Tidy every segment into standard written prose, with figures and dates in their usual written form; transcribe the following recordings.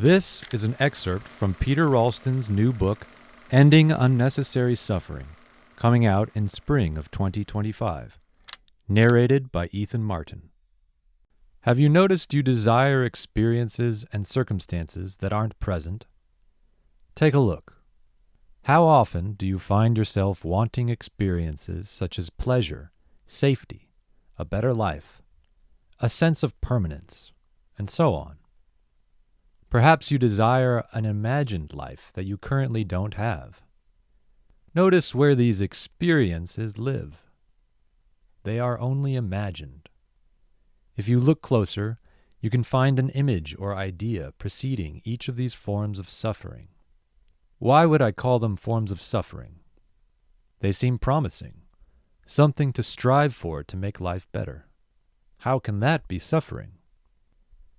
This is an excerpt from Peter Ralston's new book, Ending Unnecessary Suffering, coming out in spring of 2025, narrated by Ethan Martin. Have you noticed you desire experiences and circumstances that aren't present? Take a look. How often do you find yourself wanting experiences such as pleasure, safety, a better life, a sense of permanence, and so on? Perhaps you desire an imagined life that you currently don't have. Notice where these experiences live. They are only imagined. If you look closer, you can find an image or idea preceding each of these forms of suffering. Why would I call them forms of suffering? They seem promising, something to strive for to make life better. How can that be suffering?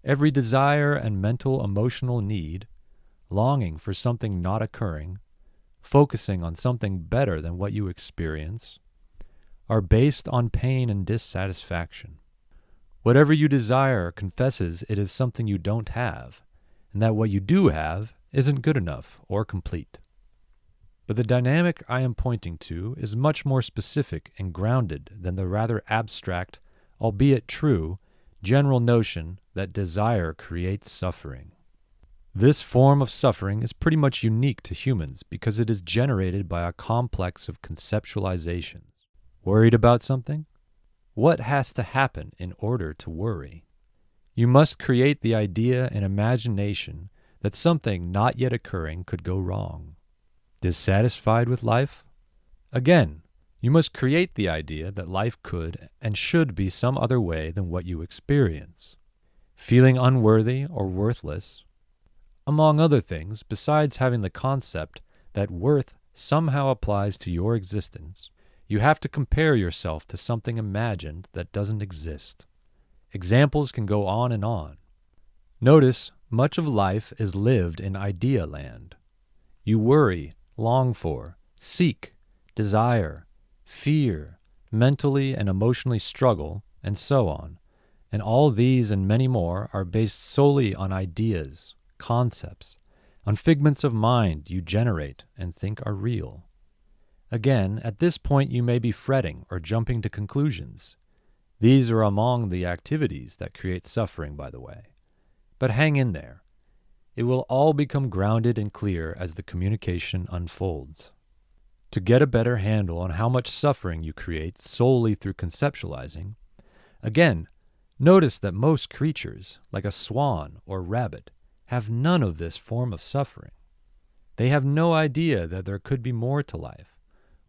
Every desire and mental emotional need, longing for something not occurring, focusing on something better than what you experience, are based on pain and dissatisfaction. Whatever you desire confesses it is something you don't have, and that what you do have isn't good enough or complete. But the dynamic I am pointing to is much more specific and grounded than the rather abstract, albeit true, general notion that desire creates suffering. This form of suffering is pretty much unique to humans because it is generated by a complex of conceptualizations. Worried about something? What has to happen in order to worry? You must create the idea and imagination that something not yet occurring could go wrong. Dissatisfied with life? Again, you must create the idea that life could and should be some other way than what you experience. Feeling unworthy or worthless? Among other things, besides having the concept that worth somehow applies to your existence, you have to compare yourself to something imagined that doesn't exist. Examples can go on and on. Notice much of life is lived in idea land. You worry, long for, seek, desire, fear, mentally and emotionally struggle, and so on. And all these and many more are based solely on ideas, concepts, on figments of mind you generate and think are real. Again, at this point you may be fretting or jumping to conclusions. These are among the activities that create suffering, by the way. But hang in there. It will all become grounded and clear as the communication unfolds. To get a better handle on how much suffering you create solely through conceptualizing, again, notice that most creatures, like a swan or rabbit, have none of this form of suffering. They have no idea that there could be more to life,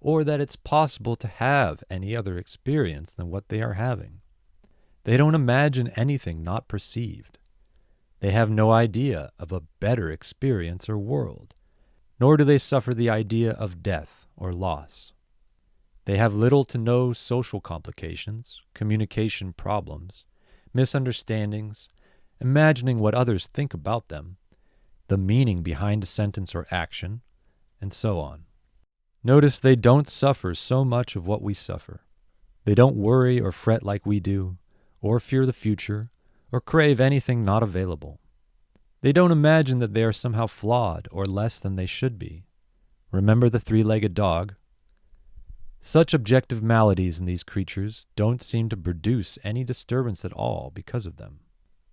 or that it's possible to have any other experience than what they are having. They don't imagine anything not perceived. They have no idea of a better experience or world, nor do they suffer the idea of death or loss. They have little to no social complications, communication problems, misunderstandings, imagining what others think about them, the meaning behind a sentence or action, and so on. Notice they don't suffer so much of what we suffer. They don't worry or fret like we do, or fear the future, or crave anything not available. They don't imagine that they are somehow flawed or less than they should be. Remember the three-legged dog? Such objective maladies in these creatures don't seem to produce any disturbance at all because of them.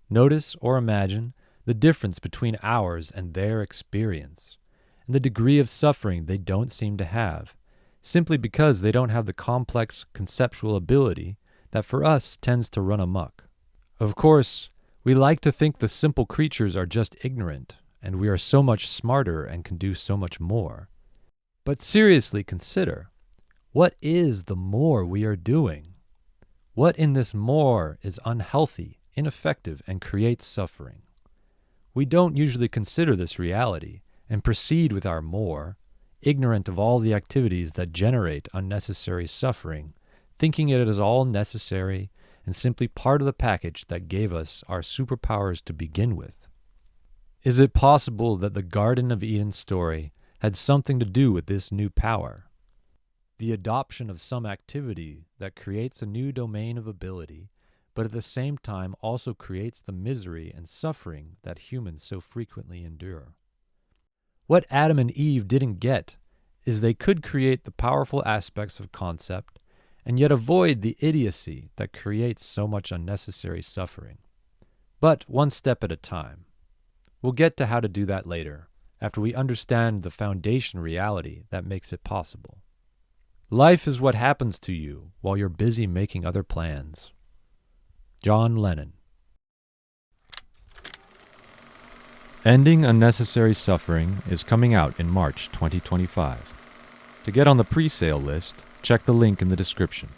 Notice or imagine the difference between ours and their experience, and the degree of suffering they don't seem to have, simply because they don't have the complex conceptual ability that for us tends to run amok. Of course, we like to think the simple creatures are just ignorant, and we are so much smarter and can do so much more. But seriously consider, what is the more we are doing? What in this more is unhealthy, ineffective, and creates suffering? We don't usually consider this reality and proceed with our more, ignorant of all the activities that generate unnecessary suffering, thinking it is all necessary and simply part of the package that gave us our superpowers to begin with. Is it possible that the Garden of Eden story had something to do with this new power? The adoption of some activity that creates a new domain of ability, but at the same time also creates the misery and suffering that humans so frequently endure. What Adam and Eve didn't get is they could create the powerful aspects of concept and yet avoid the idiocy that creates so much unnecessary suffering. But one step at a time. We'll get to how to do that later, after we understand the foundation reality that makes it possible. Life is what happens to you while you're busy making other plans. John Lennon. Ending Unnecessary Suffering is coming out in March 2025. To get on the pre-sale list, check the link in the description.